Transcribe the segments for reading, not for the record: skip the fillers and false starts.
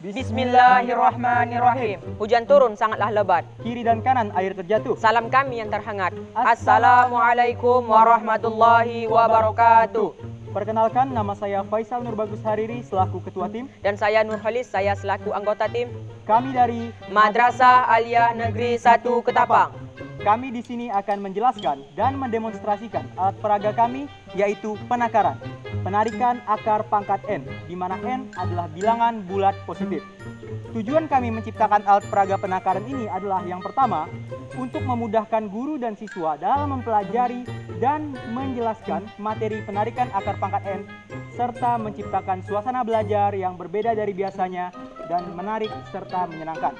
Bismillahirrahmanirrahim. Hujan turun sangatlah lebat. Kiri dan kanan air terjatuh. Salam kami yang terhangat. Assalamualaikum warahmatullahi wabarakatuh. Perkenalkan, nama saya Faisal Nurbagus Hariri selaku Ketua Tim. Dan saya Nurhalis, saya selaku anggota tim. Kami dari Madrasah Aliyah Negeri 1 Ketapang. Kami di sini akan menjelaskan dan mendemonstrasikan alat peraga kami, yaitu penakaran, penarikan akar pangkat N, di mana N adalah bilangan bulat positif. Tujuan kami menciptakan alat peraga penakaran ini adalah yang pertama, untuk memudahkan guru dan siswa dalam mempelajari dan menjelaskan materi penarikan akar pangkat N, serta menciptakan suasana belajar yang berbeda dari biasanya dan menarik serta menyenangkan.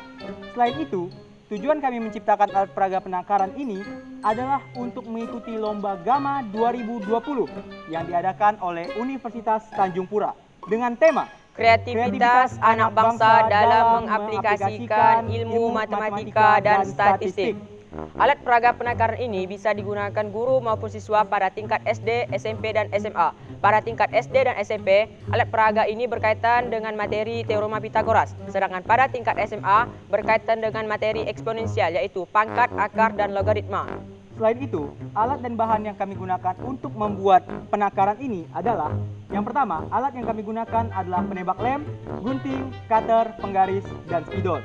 Selain itu, tujuan kami menciptakan alat peraga penakaran ini adalah untuk mengikuti Lomba Gama 2020 yang diadakan oleh Universitas Tanjung Pura dengan tema Kreativitas anak bangsa dalam mengaplikasikan ilmu matematika dan statistik. Alat peraga penakaran ini bisa digunakan guru maupun siswa pada tingkat SD, SMP, dan SMA. Pada tingkat SD dan SMP, alat peraga ini berkaitan dengan materi teorema Pitagoras. Sedangkan pada tingkat SMA, berkaitan dengan materi eksponensial, yaitu pangkat, akar, dan logaritma. Selain itu, alat dan bahan yang kami gunakan untuk membuat penakaran ini adalah yang pertama, alat yang kami gunakan adalah penembak lem, gunting, cutter, penggaris, dan spidol.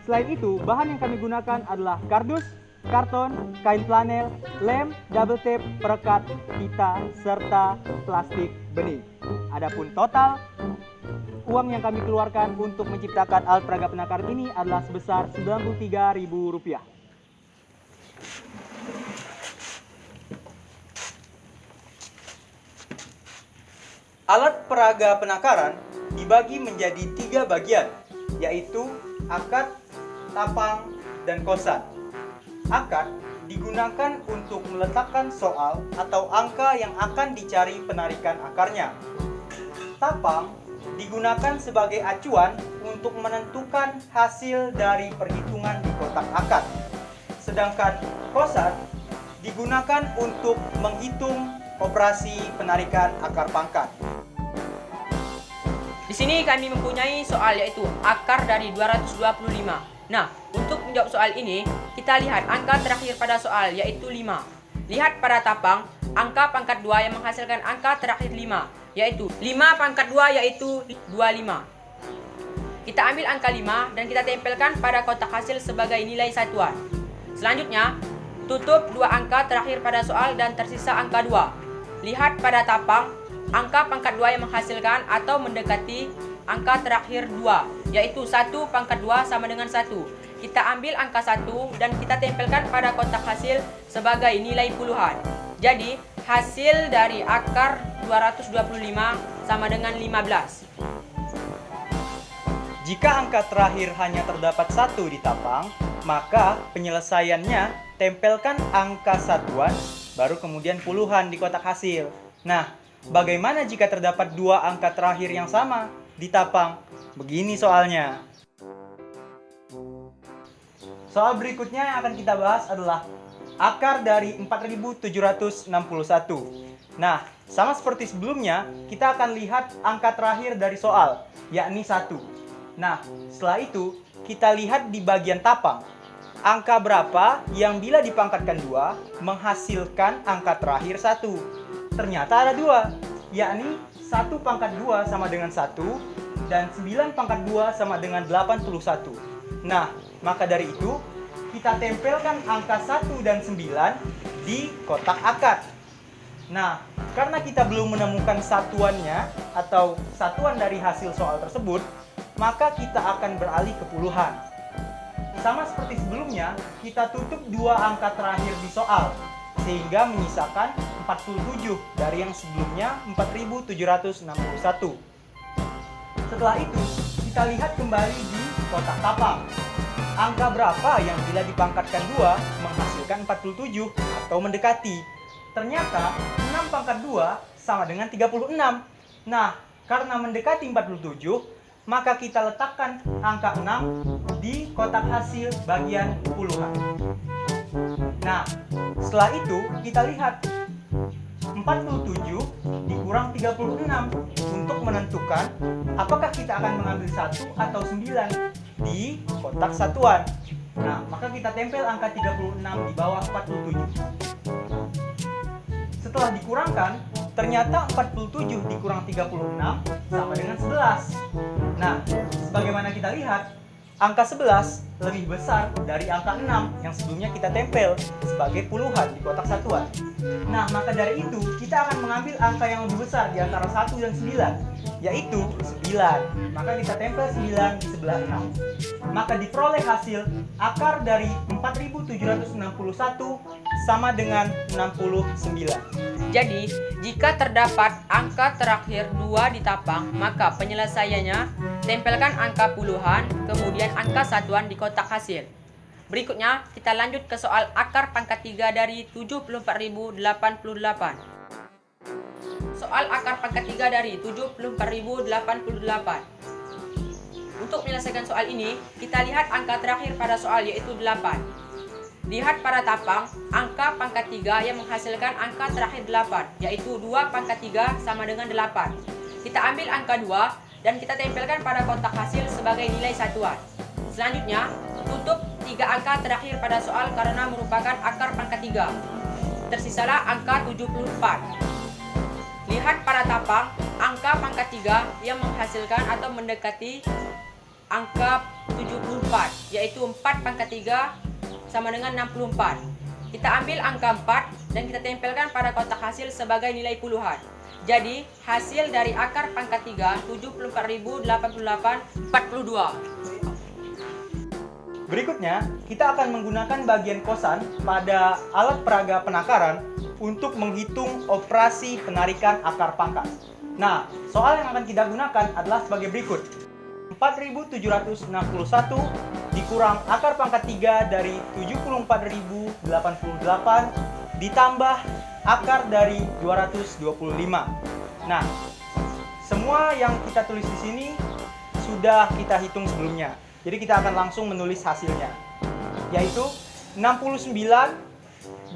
Selain itu, bahan yang kami gunakan adalah kardus, karton, kain flanel, lem, double tape, perekat, pita, serta plastik bening. Adapun total uang yang kami keluarkan untuk menciptakan alat peraga penakaran ini adalah sebesar Rp93.000. Alat peraga penakaran dibagi menjadi 3 bagian, yaitu akad, tapang, dan kosan. Akad digunakan untuk meletakkan soal atau angka yang akan dicari penarikan akarnya. Tapang digunakan sebagai acuan untuk menentukan hasil dari perhitungan di kotak akad. Sedangkan kosan digunakan untuk menghitung operasi penarikan akar pangkat. Di sini kami mempunyai soal, yaitu akar dari 225. Nah, untuk menjawab soal ini, kita lihat angka terakhir pada soal, yaitu 5. Lihat pada tapang, angka pangkat 2 yang menghasilkan angka terakhir 5, yaitu 5 pangkat 2, yaitu 25. Kita ambil angka 5 dan kita tempelkan pada kotak hasil sebagai nilai satuan. Selanjutnya, tutup 2 angka terakhir pada soal dan tersisa angka 2. Lihat pada tapang, angka pangkat 2 yang menghasilkan atau mendekati angka terakhir 2, yaitu 1 pangkat 2 sama dengan 1. Kita ambil angka 1 dan kita tempelkan pada kotak hasil sebagai nilai puluhan. Jadi, hasil dari akar 225 sama dengan 15. Jika angka terakhir hanya terdapat 1 di tapang, maka penyelesaiannya tempelkan angka satuan, baru kemudian puluhan di kotak hasil. Nah, bagaimana jika terdapat 2 angka terakhir yang sama di tapang? Begini soalnya. Soal berikutnya yang akan kita bahas adalah akar dari 4761. Nah, sama seperti sebelumnya, kita akan lihat angka terakhir dari soal, yakni 1. Nah, setelah itu, kita lihat di bagian tapang. Angka berapa yang bila dipangkatkan 2 menghasilkan angka terakhir 1? Ternyata ada 2, yakni 1 pangkat 2 sama dengan 1 dan 9 pangkat 2 sama dengan 81. Nah, maka dari itu kita tempelkan angka 1 dan 9 di kotak akad. Nah, karena kita belum menemukan satuannya atau satuan dari hasil soal tersebut, maka kita akan beralih ke puluhan. Sama seperti sebelumnya, kita tutup 2 angka terakhir di soal, sehingga menyisakan 47 dari yang sebelumnya 4761. Setelah itu, kita lihat kembali di kotak tapang. Angka berapa yang bila dipangkatkan 2 menghasilkan 47 atau mendekati? Ternyata 6 pangkat 2 sama dengan 36. Nah, karena mendekati 47, maka kita letakkan angka 6 di kotak hasil bagian puluhan. Nah, setelah itu kita lihat 47 dikurang 36 untuk menentukan apakah kita akan mengambil 1 atau 9 di kotak satuan. Nah, maka kita tempel angka 36 di bawah 47. Setelah dikurangkan, ternyata 47 dikurang 36 sama dengan 11. Nah, sebagaimana kita lihat, angka 11 lebih besar dari angka 6 yang sebelumnya kita tempel sebagai puluhan di kotak satuan. Nah, maka dari itu kita akan mengambil angka yang lebih besar di antara 1 dan 9, yaitu 9. Maka kita tempel 9 di sebelah 6. Maka diperoleh hasil akar dari 4761 sama dengan 69. Jadi, jika terdapat angka terakhir 2 di tapang, maka penyelesaiannya tempelkan angka puluhan, kemudian angka satuan di kotak hasil. Berikutnya, kita lanjut ke soal akar pangkat 3 dari 74.088. Soal akar pangkat 3 dari 74.088. Untuk menyelesaikan soal ini, kita lihat angka terakhir pada soal yaitu 8. Lihat pada tapang, angka pangkat 3 yang menghasilkan angka terakhir 8, yaitu 2 pangkat 3 sama dengan 8. Kita ambil angka 2 dan kita tempelkan pada kotak hasil sebagai nilai satuan. Selanjutnya, tutup 3 angka terakhir pada soal karena merupakan akar pangkat 3. Tersisalah angka 74. Lihat pada tapang, angka pangkat 3 yang menghasilkan atau mendekati angka 74, yaitu 4 pangkat 3 sama dengan 64. Kita ambil angka 4 dan kita tempelkan pada kotak hasil sebagai nilai puluhan. Jadi, hasil dari akar pangkat 3, 74.088, 42. Berikutnya, kita akan menggunakan bagian kosan pada alat peraga penakaran untuk menghitung operasi penarikan akar pangkat. Nah, soal yang akan kita gunakan adalah sebagai berikut. 4.761 dikurang akar pangkat 3 dari 74.088 ditambah akar dari 225. Nah, semua yang kita tulis di sini sudah kita hitung sebelumnya. Jadi kita akan langsung menulis hasilnya, yaitu 69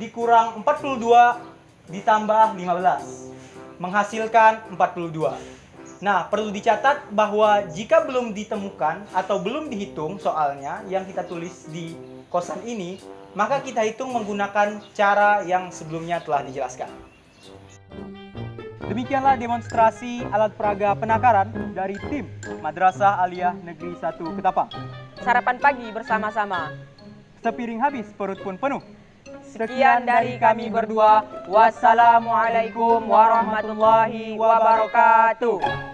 dikurang 42 ditambah 15 menghasilkan 42. Nah, perlu dicatat bahwa jika belum ditemukan atau belum dihitung soalnya yang kita tulis di kosan ini, maka kita hitung menggunakan cara yang sebelumnya telah dijelaskan. Demikianlah demonstrasi alat peraga penakaran dari tim Madrasah Aliyah Negeri 1 Ketapang. Sarapan pagi bersama-sama. Sepiring habis, perut pun penuh. Sekian dari kami berdua. Wassalamualaikum warahmatullahi wabarakatuh.